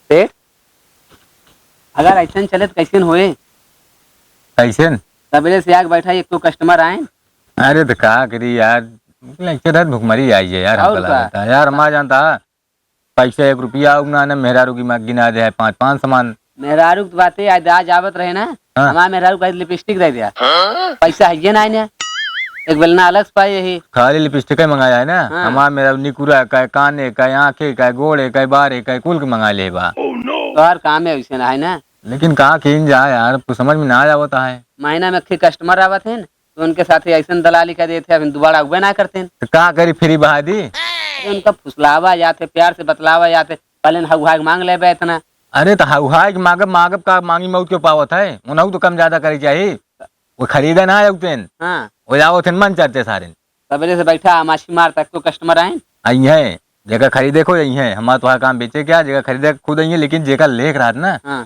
सेठ अगर ऐसा चले तो कैसे होए? कैसे सवेरे से आग बैठा एक तो कस्टमर आए। अरे तो क्या करी यार, लेक्चर भुखमरी आई है यार। हमको लगता है यार, हमारा जानता पैसे 1 रुपया उगना न मेहरारू की माँ गिना दे 5 सामान। मेहरारू की बातें आज आवत रहे ना। हाँ? हमारा मेहरारू का लिपस्टिक दे दिया। पैसा है ना ना एक बेलना अलग से पाए यही खाली लिपस्टिक मंगाया है ना। हाँ। हमारा मेरा निकुरा का काने का आंखें का गोड़े का बारे का कुल के मंगा ले बा। तो हर काम है वैसे ना है ना। लेकिन कहाँ खींच जाए यार, कुछ समझ में ना आवता है। महीना में कस्टमर आवत है तो उनके साथ ऐसा दलाली कर देते हैं, दोबारा उगे ना करते हैं। तो क्या करी फ्री बहा दी। उनका फुसलावा जाते प्यार से बतलावा जाते पहले हग मांग ले बे इतना। अरे तो हाई मांगब मांगब का मांगी मौत क्यों पावत है। उन्हें तो कम ज्यादा करे चाहिए। वो खरीदे ना आउतेन हाँ वो जाओ थे मन चढ़ते सारे। सवेरे से बैठा माछी मार तक तो कस्टमर आए आई है जगह खरीदे को यही है। हमारा तो काम बेचे क्या जगह खरीदे खुद आई है। लेकिन जगह लेख रहा था ना हाँ।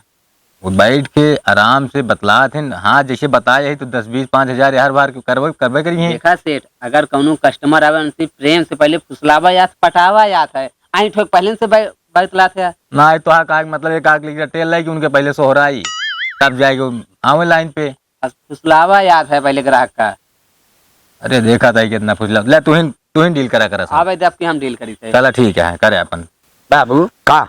वो बैठ के आराम से बतला थे। हाँ जैसे बताया है तो 10-20-5 हज़ार हर बार करवे करी है। देखा सेठ अगर कौनो कस्टमर आवे उनसे प्रेम से पहले फुसलावा या पटावा जाता है आई ठोक पहले से बैतला थे ना तो मतलब एक आग लीजिए टेल लाई कि उनके पहले सोहराई तब जाएगी आवे लाइन पे। फुसलावा याद है पहले ग्राहक का। अरे देखा था कितना फुसला ले तू ही डील करा कर। आवे जब की हम डील करी थे। चला ठीक है करे अपन बाबू का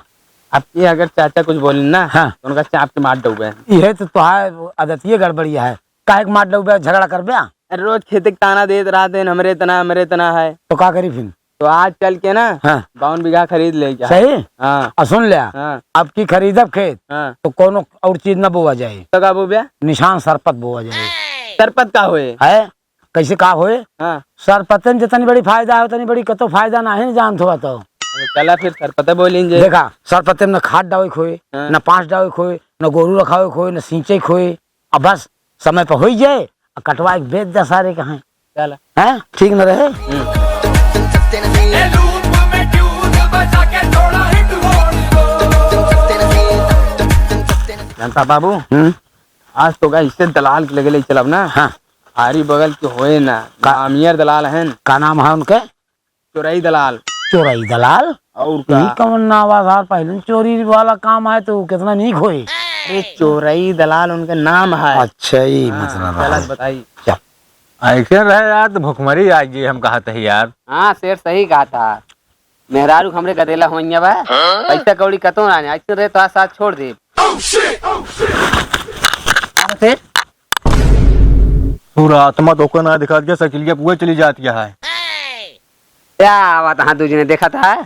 आपके अगर चाचा कुछ बोले ना हाँ। तो उनका चाप के मार डूबे। ये तो तुहार आदत ये गड़बड़िया है। काहे मार डूबे झगड़ा कर बे। रोज खेते के ताना देते रहते हैं हमरे तना है। तो का करी फिर? तो आज चल के ना हाँ 52 बीघा खरीद ले क्या। सही। हाँ और सुन ले हाँ अब की खरीदब खेत हाँ। तो कोनो और चीज न बोआ जाए। तो का बोबिया निशान सरपत बोआ जाए सरपत का होए है। कैसे का होए? हाँ सरपतन जितनी बड़ी फायदा है उतनी बड़ी कतो फायदा ना है जान थोड़ा तो। चला फिर सरपत बोलेंगे। देखा सरपते में न खाद डावे खोए हाँ। न पांच डावे खोए न गोरू रखावे खोए न सींचे खोए। अब बस समय पर हो ही जाए और कटवा के बेच दे सारे कहा चला है ठीक न रहे। जानता बाबू आज तो इससे दलाल के लगे चलब ना। हाँ आरी बगल के होए ना अमीर दलाल हैं। का नाम है उनके? चोरई दलाल। चोरई दलाल और यही कमन आवाज पहले चोरी वाला काम है तो कितना नहीं खोए। अरे चोरई दलाल उनका नाम है। अच्छा ही हाँ, मतलब चला है। बताइए। ऐसे रहे यार तो भुखमरी आएगी। हम कहा था यार। हाँ सेठ सही कहा था। मेहरारू हमरे गदेला हो पैसा कौड़ी कतो ना ऐसे रहे तो साथ छोड़ दे। सेठ पूरा आत्मा तो को ना दिखा दिया सकिलिया पूरे चली जाती है। क्या आवा था तुझे ने देखा था?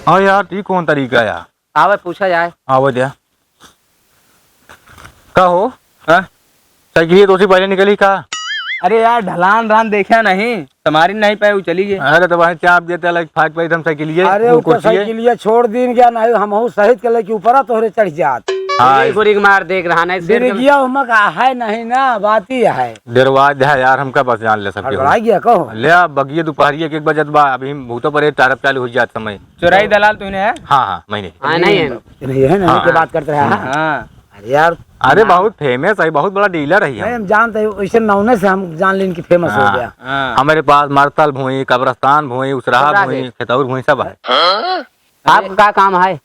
हाँ यार ठीक कौन तरीका यार। आवे पूछा जाए। आओ दिया का हो सकिलिया तो पहले निकली का। अरे यार ढलान रान देखा नहीं तुम्हारी नहीं पाए वो चली गई। अरे तो वहाँ चाप देते अलग फाट पे हम सकिलिए। अरे ऊपर साइकिलिया छोड़ दिन क्या नहीं हम सहित के लेके ऊपर तोहरे चढ़ जात। हाँ गुरी मार देख रहा है गया उमक है नहीं ना बात ही है। डेरवाज है यार हमका बस जान ले सकते हड़बड़ा गया कहो ले बगिए दोपहरिए के 1 बजे बा अभी भूतो पर तारफ चालू हो जात समय। चोराई दलाल तूने है। हाँ महीने नहीं है नहीं है ना के बात करते रहा। हाँ अरे यार अरे बहुत फेमस है बहुत बड़ा डीलर है हम जानते हैं वैसे नौने से हम जान लें कि फेमस हो गया। हाँ। हमारे पास मरतल भूमि कब्रस्तान भूमि उसराहा भूमि खेतौर भूमि सब है। आपका काम है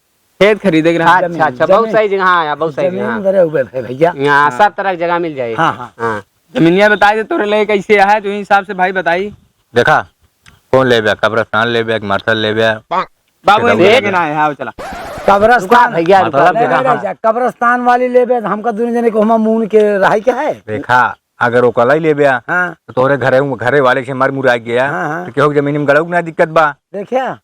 खेत खरीदे के रहा। अच्छा अच्छा बहुत सही जगह है बहुत सही जगह जमीन हुए भैया यहाँ सब तरह की जगह मिल जाए। हाँ हाँ हाँ जमीनिया बता दे तोरे ले कैसे है तो हिसाब से भाई बताई। देखा कौन ले कब्रस्तान ले मरतल ले बाबू लेके ना है। हाँ चला कब्रस्तान भैया कब्रस्तान वाली लेबे हमका दुनिया जने को हम मुन के रही क्या है। देखा अगर वो कल ही ले हाँ तो तोरे घरे वाले से मर मुरा गया हाँ, हाँ। तो केहू जमीन में गड़ऊ ना दिक्कत बा। देखिया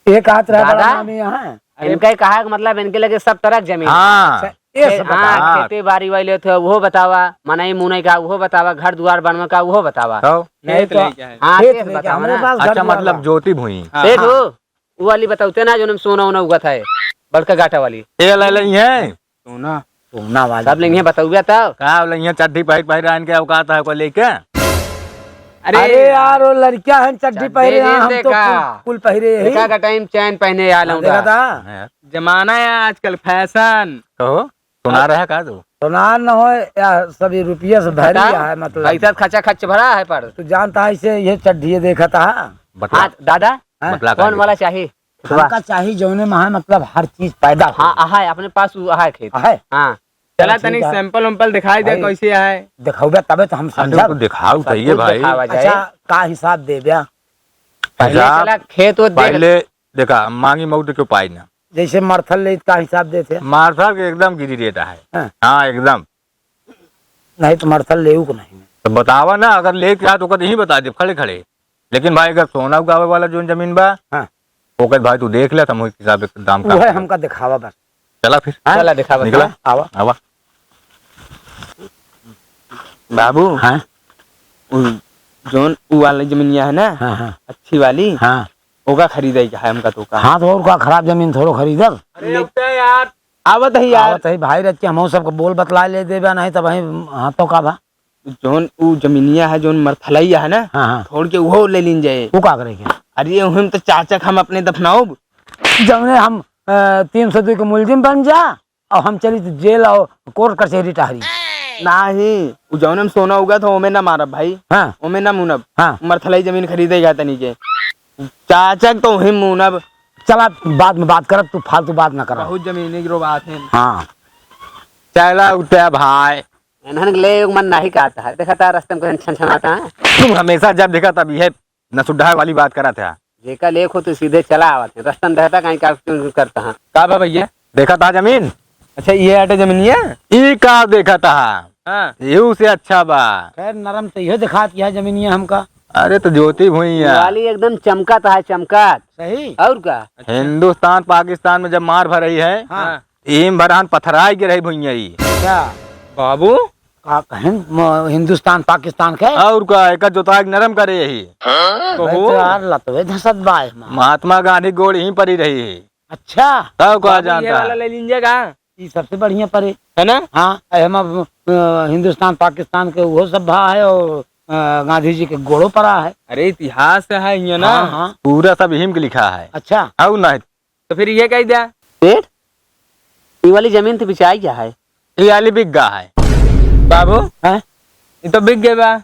एक हाथ रहा दादा? बड़ा नाम यहाँ इनका कहा मतलब इनके लगे सब तरह की जमीन। हाँ ये सब हाँ बता। खेती बाड़ी वाले थे वो बतावा मनाई मुनई का वो बतावा घर द्वार बनवा का वो बतावा। तो खेत लेके है। हाँ खेत खेत लेके बतावा हमारे ना। पास घर अच्छा द्वार मतलब बा। ज्योति भूमि सेठ हो वो वाली बताते ना जो सोना वोना उगा था बड़का गाटा वाली ये ले लई है सोना सोना वाला सब लेंगे बताऊया तब। का लई है चड्डी पहिर आन के औकात है को लेके। अरे यार वो लड़कियां हैं चड्डी पहरे हैं, हम तो देखा। कुल पहरे यही देखा का टाइम चैन पहने आ लौंडा। देखा था जमाना है आजकल फैशन। कहो सुना रहा है का तू सोनार न हो या सभी रुपये से भर लिया है मतलब पैसा खर्चा खर्च भरा है पर तू जानता है इसे ये चड्ढी देखा था। बतला हाँ दादा बतला कौन वाला चाहिए हमका चाहिए जौने में है मतलब हर चीज पैदा हो। हाँ है अपने पास है खेत है हाँ चला ठीक तनिक है। सैंपल वैम्पल दिखाई दे भाई। कैसे है। दिखाओगे तबे तो हम समझा। दिखाओ चाहिए भाई। अच्छा का हिसाब दे ब्या पहले अच्छा, चला खेत वो देख पहले देखा मांगी मऊत क्यों पाई ना जैसे मरथल ले का हिसाब देते मार्शल के एकदम गिरी देता है। हाँ। हाँ एकदम। नहीं तो मरथल ले को नहीं तो बतावा ना अगर ले क्या तो नहीं बता दे खड़े खड़े। लेकिन भाई अगर सोना उगावे वाला जो जमीन बा हाँ। ओकर भाई तू देख ले तो मुझे हिसाब से दाम वो है का हमका दिखावा बस। चला फिर चला दिखा निकला आवा आवा। बाबू हाँ जोन उ वाली जमीनिया है ना हाँ हाँ अच्छी वाली हाँ ओका खरीदे का है हमका तो का। हाँ तो और का खराब जमीन थोड़ो खरीदल यार आवत है यार आवत है भाई रच के हम सबको बोल बतला ले देबा नहीं तो भाई हाथों का बा। जोन उ जमीनिया है जोन मरथलैया है ना हाँ हाँ छोड़ के वो ले लीन जाए। वो का करेंगे अरे हम तो चाचा हम अपने दफनाओ जौने हम 302 के मुलजिम बन जा और हम चली तो जेल और कोर्ट कचहरी टहरी। नहीं उ जौन हम सोना उगा तो ओमे ना मारब भाई हाँ ओमे ना मुनब हाँ मरथलाई जमीन खरीदेगा तनी के चाचा तो हिम मुनब चला बाद में बात करब तू फालतू बात ना कर। बहुत जमीन की बात है। हाँ चला उठे भाई। इन्होंने ले मन नहीं कहता है देखा था रास्ते में कहीं छनछनाता है तुम हमेशा जब देखा तब यह नसुड्ढा वाली बात करा था। जेका लेख हो तो सीधे चला आवत है रास्ता में रहता कहीं का करता है का बा भैया। देखा था जमीन अच्छा ये आटे जमीनिया ई का देखा था हाँ यू से अच्छा बा। खैर नरम तो यह दिखा है जमीनिया हमका अरे तो ज्योति भुइया वाली एकदम चमकत है चमकत सही। और का हिंदुस्तान पाकिस्तान में जब मार भर रही है हाँ ईम भरान पथराई गिर रही भुइया ई। क्या बाबू का हिंदुस्तान पाकिस्तान के और का एक जोताई नरम करे यही। कहो यार लतवे धसत बाय महात्मा गांधी गोड़ यहीं पर ही रही है। अच्छा सब कहा ये जानता वाला है। ले लीजिएगा ये सबसे बढ़िया परे है ना। हाँ हम हिंदुस्तान पाकिस्तान के वो सब भा है और गांधी जी के गोड़ों पर है। अरे इतिहास है ये ना। हाँ हाँ पूरा सब हिम के लिखा है। अच्छा और नहीं तो फिर ये कह दिया पेट ये वाली जमीन तो बिछाई क्या है ये वाली बिग्गा है। बाबू है ये तो बिक गए बा।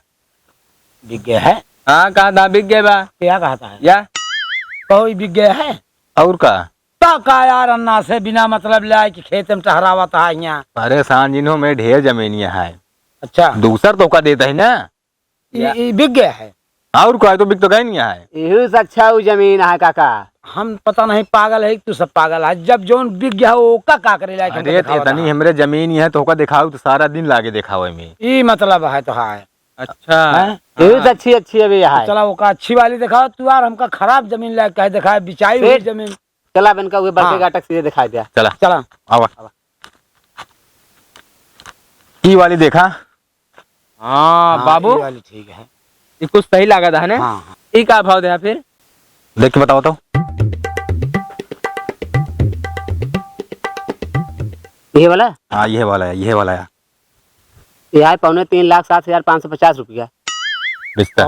बिक गया है। हाँ कहा था बिक गए बा क्या कहता है या कोई बिक गया है और का का यार अन्ना से बिना मतलब ले आए कि खेत में टहरावत है यहाँ। परेशान जिन्हों में ढेर जमीनिया है। अच्छा दूसर तो का देता है ना। ये बिक गया है। और का तो बिक तो गई नहीं है। यही से अच्छा वो जमीन है काका हम पता नहीं पागल है कि तू सब पागल है। जब जोन बिक गया वो का करे लायक हमको अरे दिखावत इतनी है। हमरे जमीन ही है तो का दिखाओ तो सारा दिन लागे दिखावे में। ये मतलब है तो है अच्छा हैं? यही से अच्छी अच्छी अभी है चला वो का अच्छी वाली दिखाओ तू यार हमका खराब जमीन लायक कहे दिखाए बिछाई हुई पेट। जमीन। चला बन का हुए हाँ। बड़के गाटक सीधे दिखाई दिया चला चला आवा की वाली देखा। हाँ बाबू ये वाली ठीक है। ये कुछ सही लगा था ना। हाँ हाँ। ये का भाव दिया फिर देख के बताओ तो। ये वाला हाँ ये वाला है ये वाला है। ये है 3,07,550 रुपया बिस्तर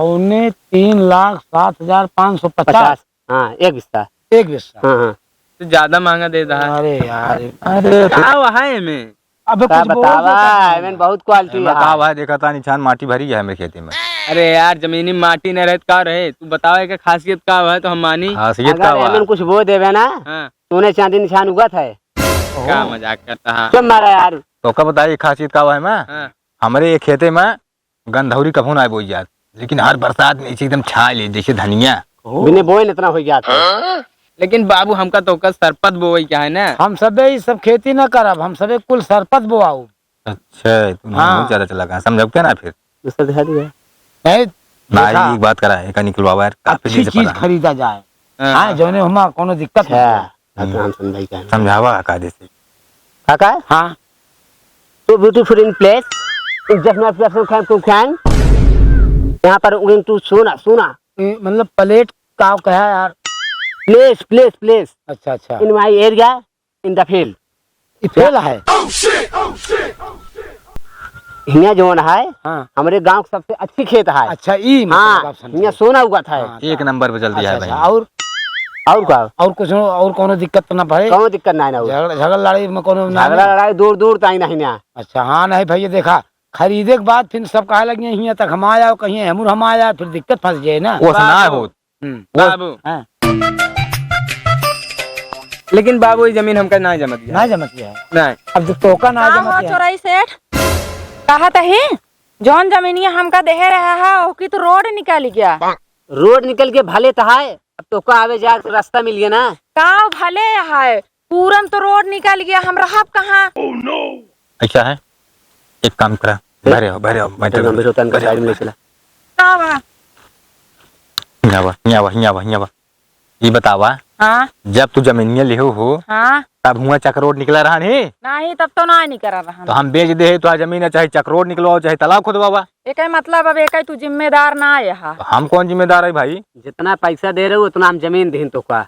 3,07,550 50 हाँ एक बिस्ता एक बिस्सा। हाँ हाँ तो ज्यादा महंगा दे रहा अरे यार अरे क्या है में अबे क्या कुछ बोल बतावा दे इवन बहुत क्वालिटी है बताओ भाई देखा था निशान माटी भरी है मेरे खेती में। अरे यार जमीनी माटी न रहे का रहे तू बताओ क्या खासियत का है तो हम मानी। खासियत का अगर हुआ एमन कुछ वो देवे ना हाँ सोने चांदी निशान उगत है क्या मजाक करता है। क्यों मारा यार तो का बताइए खासियत का हुआ है मैं हाँ हमारे ये खेते में गंधौरी कभू ना बोई जात लेकिन हर बरसात में इसे एकदम छा ले जैसे धनिया। बिना बोए इतना हो गया था लेकिन बाबू हमका तो का सरपत बोई क्या है ना। हम सबे ये सब खेती न करब हम सबे कुल सरपत बोआऊ। अच्छा तू हाँ। ज्यादा चला गया समझ क्या ना फिर दूसरा दिखा दिया नहीं ना देखा, एक बात करा है का निकलवा यार काफी अच्छी चीज चीज पता खरीदा जाए। हाँ। हाँ जौने हमा कोनो दिक्कत नहीं। अच्छा भगवान सुन भाई का समझावा कायदे से। काका हाँ so beautiful in place it's just not person can यहाँ पर उगिंग टू सोना सोना ये मतलब प्लेट का कहा यार। प्लेस प्लेस प्लेस अच्छा अच्छा in my area in the field ये फेल है। हिया जोन है हाँ हमारे गांव की सबसे अच्छी खेत है अच्छा ई हाँ मतलब आप समझे। हिया सोना उगा था हाँ, एक नंबर पे चल दिया है अच्छा, भाई। और का और कुछ और कोनो दिक्कत तो ना पड़े। कौन दिक्कत नहीं ना हो झगड़ा लड़ाई में कोनो ना झगड़ा लड़ाई दूर दूर तक नहीं ना अच्छा हाँ नहीं भैया देखा खरीदे के बाद फिर सब कहे लगे यहाँ तक हम आया कहीं हमूर हम आया फिर दिक्कत फंस जाए ना। वो ना हो हम्म, बाबू हाँ। लेकिन बाबू ये जमीन हमका ना जमत गया ना जमत गया है। नहीं। अब तो टोका ना का जमत हो गया। चोरई सेठ कहत ही जौन जमीनिया हमका देहे रहा है ओकी तो रोड निकल गया। रोड निकल के भले तहाय, अब तो का आवे जाए रास्ता मिल गया ना। का भले है पूरन तो रोड निकल गया, हम रहब कहाँ। ऐसा है, एक काम करा, भरे हो गंभीर होता है, साइड में ले चला। का बा? यहाँ ये बतावा, हाँ जब तू जमीनिया ले हो हाँ तब हुआ चक्रोड निकला रहा नहीं, नहीं तब तो नहीं करा रहा। तो हम बेच दे तो जमीन चाहे चक्रोड निकलवाओ चाहे तालाब खुदवावा। एक मतलब अब एक तू जिम्मेदार ना है। तो हम कौन जिम्मेदार है भाई? जितना पैसा दे रहे हो उतना हम जमीन दें तो का।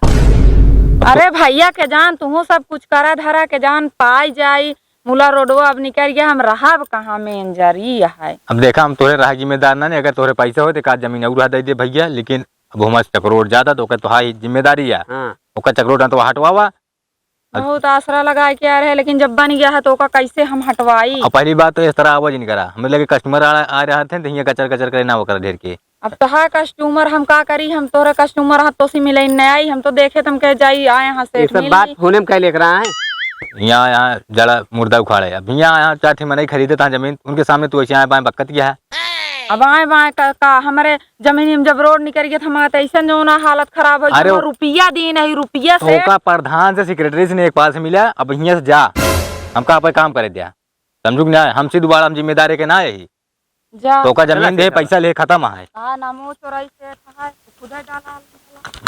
अरे भैया के जान तू सब कुछ करा धरा के जान पाई जाई, मुला रोडवा अब निकल गया, हम रहब कहाँ में जरी है। अब देखा हम तोरे रहा जिम्मेदार ना नहीं, अगर तोरे पैसा हो तो का जमीन और दे दे भैया, लेकिन अब हमारे चक्रोड ज्यादा तो तुम्हारी जिम्मेदारी है, ओका चक्रोड तो हटवावा। बहुत आसरा लगा के आ रहे लेकिन जब बन गया है तो ओका कैसे हम हटवाई। और पहली बात तो इस तरह आवाज नहीं करा, हमें लगे कस्टमर आ रहे थे तो कचर कचर करे ना वो कर ढेर के। अब तो है कस्टमर, हम का करी, हम तोरे कस्टमर हाथ तो सी मिले नहीं आई, हम तो देखे तुम कह जाई आए यहाँ से ये सब बात होने में क्या लेकर रहा है। यहाँ जड़ा मुर्दा उखाड़े, अब यहाँ चार ठे मनाई खरीदे था जमीन, उनके सामने तू ऐसे आए बाएं बक्कत गया है। अब आए बाएं का हमारे जमीन में जब रोड निकल गया हमारा ऐसा जो ना हालत खराब हो अरे गई, रुपया दी नहीं रुपया से। तो प्रधान से सेक्रेटरी से ने एक पास से मिला, अब यहाँ से जा हमका आप काम करे दिया, समझू ना, हमसे दोबारा हम जिम्मेदारी के ना यही जा तो का जमीन दे पैसा ले खत्म है। नामो चोराई से है खुदा डाला।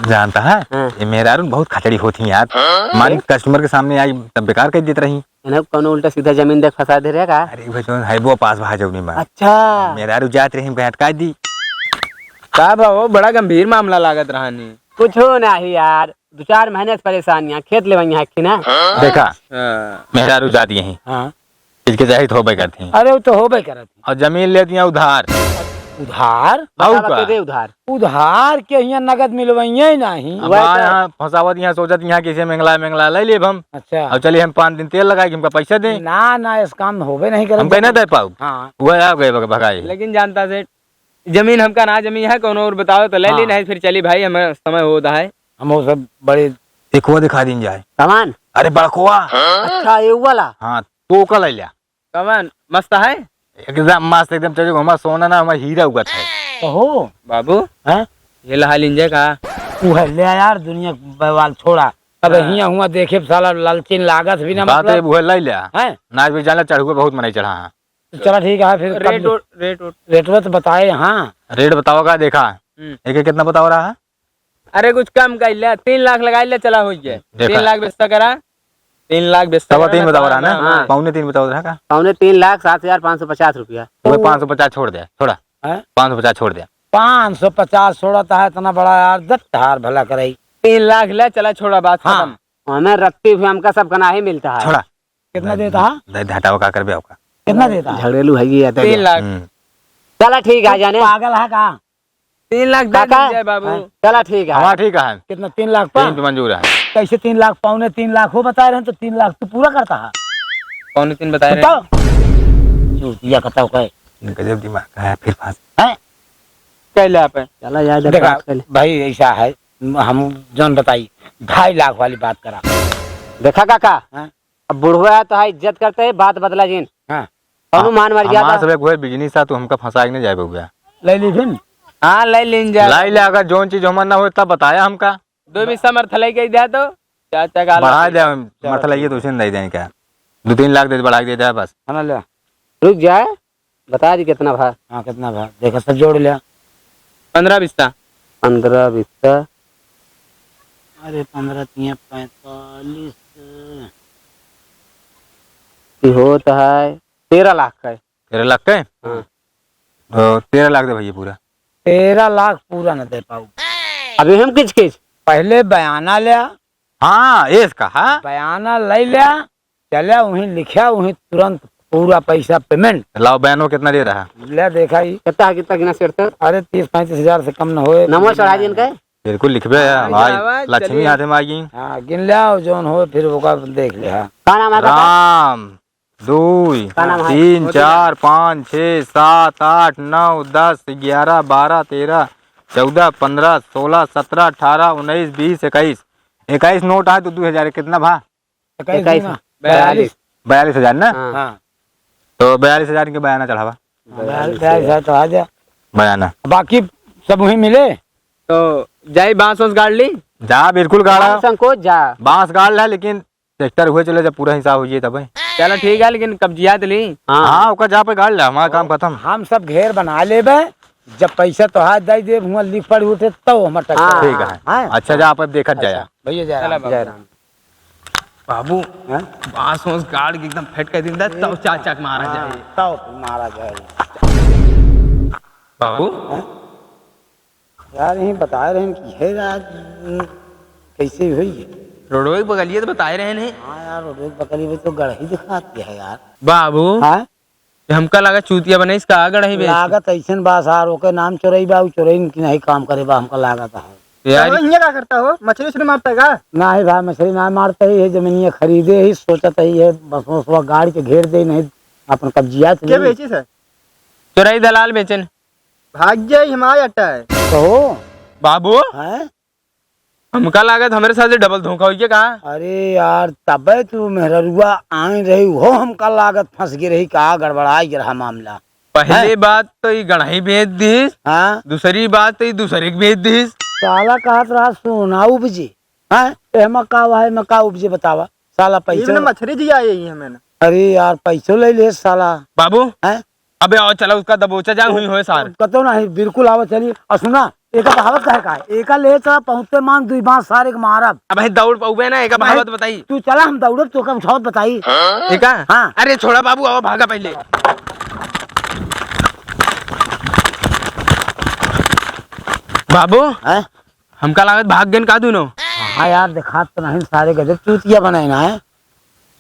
जानता है ये मेरा बहुत खचड़ी होती है यार, मान कस्टमर के सामने आई तब बेकार कर देते रही, इन्हें कौन उल्टा सीधा जमीन देख फंसा दे रहेगा। अरे भाई जो है वो पास भाजवनी में अच्छा मेरा जात रही हमको हटका दी। का बाबू बड़ा गंभीर मामला लागत रहा नहीं। कुछ हो नहीं यार, 2-4 महीने से परेशानियां खेत ले वही है ना। देखा मेरा जात यही हाँ इसके चाहे होबे करती हैं, अरे वो तो होबे करत है। और जमीन लेती हैं उधार। उधार बतावा दे उधार। उधार के यहाँ नगद मिलवाइए नहीं। अब यहाँ फंसावत यहाँ सोचत यहाँ किसे मंगला ले लेब हम, अच्छा और चलिए हम 5 दिन तेल लगाए हमका पैसा दे, ना इस काम होबे नहीं हम करत। कहना दे पाऊ हाँ वो आ गए भगाए। लेकिन जानता सेठ जमीन हमका ना जमीन है, कौन और बताओ तो ले ली, नहीं फिर चली भाई हमें समय होता है। हम वो सब बड़े एक वो दिखा दिन जाए सामान। अरे बड़कोआ, अच्छा ये वाला। हाँ तो का ले लिया कमान मस्त है एकदम मस्त, एकदम चलो हमारा सोना ना हमारा हीरा उगत है। हो बाबू हैं ये लहाल इंजय का तू है ले यार दुनिया बवाल छोड़ा। अब हियां हुआ देखे साला लालचीन लागत भी ना बात है मतलब वो ले लिया है। नाच भी जाना चढ़ हुए बहुत मनाई चढ़ा है। तो चला ठीक है फिर रेट तो बताए। हाँ रेट बताओ का देखा एक कितना बताओ रहा है। अरे कुछ कम कर लिया, 3 लाख लगा लिया चला हो गया। 3 लाख बेचता करा, 3 लाख बेचता सवा 3 बताओ रहा ना, हाँ। 2.25 बताओ रहा का, 3,07,550 रुपया। वो 550 छोड़ दे थोड़ा, 550 छोड़ दे। 550 छोड़ता है इतना बड़ा यार दत्तार भला करे। 3 लाख ले चला छोड़ा बात खत्म। हमें रखते हुए हमका सब कना ही मिलता है। छोड़ा कितना देता है? हटाओ का कर का कितना देता है? झगड़ेलू है ये 3 लाख। चला ठीक है जाने। पागल है का? 3 लाख दे दीजिए बाबू। चला ठीक है। हाँ ठीक है, कितना 3 लाख 3 तो मंजूर है। कैसे 3 लाख 3.25 लाख हो बता रहे हैं तो 3 लाख तो पूरा करता है। 3.25 बता रहे बताओ दिया कहता है गजब दिमाग का है फिर फांस हैं। कैले आप चला यार देखा भाई ऐसा है, हम जौन बताई 2.5 लाख वाली बात करा। देखा काका हाँ? अब बुढ़वा है तो है इज्जत करते है, बात बदला जिन हाँ हनुमान मर गया हमारा था। सब कोई बिजनेस था तो हमका फंसा के नहीं जाए गया। ले ली फिर हाँ ले लीन जा लाई ले, अगर जोन चीज हमारा ना हो तब बताया हमका 2 बिस्सा मरथलाई के दे तो चाचा का बढ़ा दे, मरता लगे तो उसे नहीं देने का 2-3 लाख दे बढ़ा के दे बस। है ना ले। रुक जाए बता दी कितना भाई। हाँ कितना भाई देखा सब जोड़ लिया। 15 बिस्सा 15 बिस्सा। अरे 15 3 45 होता है 13 लाख का। 13 लाख का 13 लाख दे भैया पूरा। 13 लाख पूरा न दे पाऊ। अभी हम किच पहले बयाना लिया, हाँ इसका हाँ बयाना ले लिया, चलिया वहीं लिखा वहीं तुरंत पूरा पैसा पेमेंट। लाओ बयानो कितना दे रहा ले देखा ही कितना गिना सेठ तक। अरे 30-35 हजार से कम न होए। नमो चढ़ा दिन का। बिल्कुल लिखबे भाई, लक्ष्मी हाथे में आ गई। हाँ गिन लिया जोन हो फिर वो देख लिया। का नाम है काका? राम 2 का नाम है? 3 4 5 6 7 8 9 10 11 12 13 14 15 16 17 18 19 20 21 21 नोट है तो 2000 कितना भा? 21 ना 42। 42,000 ना? हाँ तो 42,000 के बयाना चढ़ावा। 42 तो आ जा, बयाना बाकी सब वही मिले। तो जाई बांस वांस गाड़ ली। जा बिल्कुल गाड़ा, संकोच जा। बांस गाड़ ला, लेकिन ट्रैक्टर हुए चले जब पूरा हिसाब हुई तब। चलो ठीक है, लेकिन कब्जियात ली। हाँ ओका जा पे गाड़ ला, हमारा काम खत्म। हम सब घेर बना लेबे, जब पैसा तो हाथ दे दे, हुआ लिख पढ़ उठे तो हमार हाँ, ठीक है। अच्छा जा आप देखत जाया। भैया जय चला राम। बाबू। बाबू हैं? बांस वांस गाड़ के एकदम फेट कर दिन तब चाचा के मारा जाए। तो मारा जाए बाबू यार, यही बता रहे हैं कि है आज कैसे हुई है। रोडवे के बगलिए तो बताए रहे हैं। हाँ यार, रोड बकरी में तो गढ़ ही दिखाती है यार। बाबू हाँ हमका लगा चूतिया बने इसका आगड़ ही बेच। लागत ऐसन बा सार, ओके नाम चोरई बा, चोरई की नहीं काम करे बा, हमका लागत है। यार क्या करता हो? मछली उछली मारता का? ना ही भाई, मछली ना मारते ही है, जमीनिया खरीदे ही सोचत ही है, बस वो गाड़ी के घेर दे, नहीं अपन कब्जिया सर? चोराई दलाल बेचन। भाग जाए हमारा अट्टा है। तो बाबू है। हमका लागत हमारे साथ डबल धोखा हुई कहा। अरे यार, तबे तू मेहरुआ आई रही हो, हमका लागत फंस गई रही, का गड़बड़ाई रहा मामला। पहली बात तो ये गढ़ाई बेच दीस, हाँ दूसरी बात तो ये दूसरे के बेच दीस। साला कहत रहा सोना उपजे, हाँ मक्का हुआ है, मक्का उपजे बतावा साला पैसा। मछली जी आई है मैंने। अरे यार पैसो ले ले साला। बाबू हैं? अबे आओ चलो उसका दबोचा जा हुई हो सार। कतो नहीं, बिल्कुल आवा चली। और सुना, एक कहावत का है, एक ले चला पहुंचते मान दुई बांस सारे के मारब। अब भाई दौड़ पाऊबे ना, एक बात बताई। तू चला, हम दौड़ब तो का उठावत बताई। ठीक है हाँ। अरे छोड़ा बाबू, आओ भागा पहले। बाबू हैं? हमका लागत भाग गन का दूनो। हाँ यार, देखा तो नहीं, सारे गजब चूतिया बनाए ना है।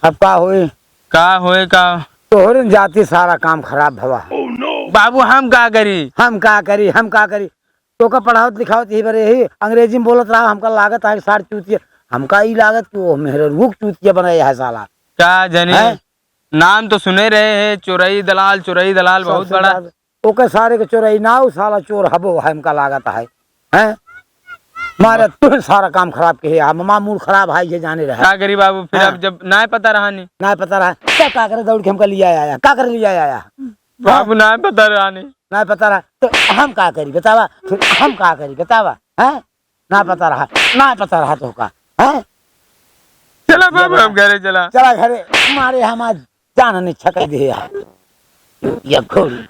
अब का होए, का होए का। तोहरे जाती सारा काम खराब भवा। बाबू हम का करी। हम का करी तो का पढ़ावत लिखावत ही बरे ही अंग्रेजी में बोलत रहा, हमका लागत है सार चूतिया। हमका ई लागत कि वो मेरे रुक चूतिया बनाया है साला। का जनी हैं? नाम तो सुने रहे हैं, चोरई दलाल बहुत सबसे बड़ा। ज्यादा ओके सारे के चोरई नाव, साला चोर हबो है, हमका लागत है। हैं? मारे तू सारा काम खराब के है, मामा मूड खराब है, ये जाने रहा। का करी बाबू फिर। हाँ। अब जब ना पता रहा नहीं। ना पता रहा क्या करे, दौड़ के हमका लिया आया, का करे लिया आया। बाबू ना पता रहा नहीं। ना पता रहा तो हम का करी बतावा, फिर हम का करी बतावा। हैं? ना पता रहा तो का है। चला बाबू हम घरे चला। चला घरे, मारे हम आज जान नहीं छक दे यार, ये खोल।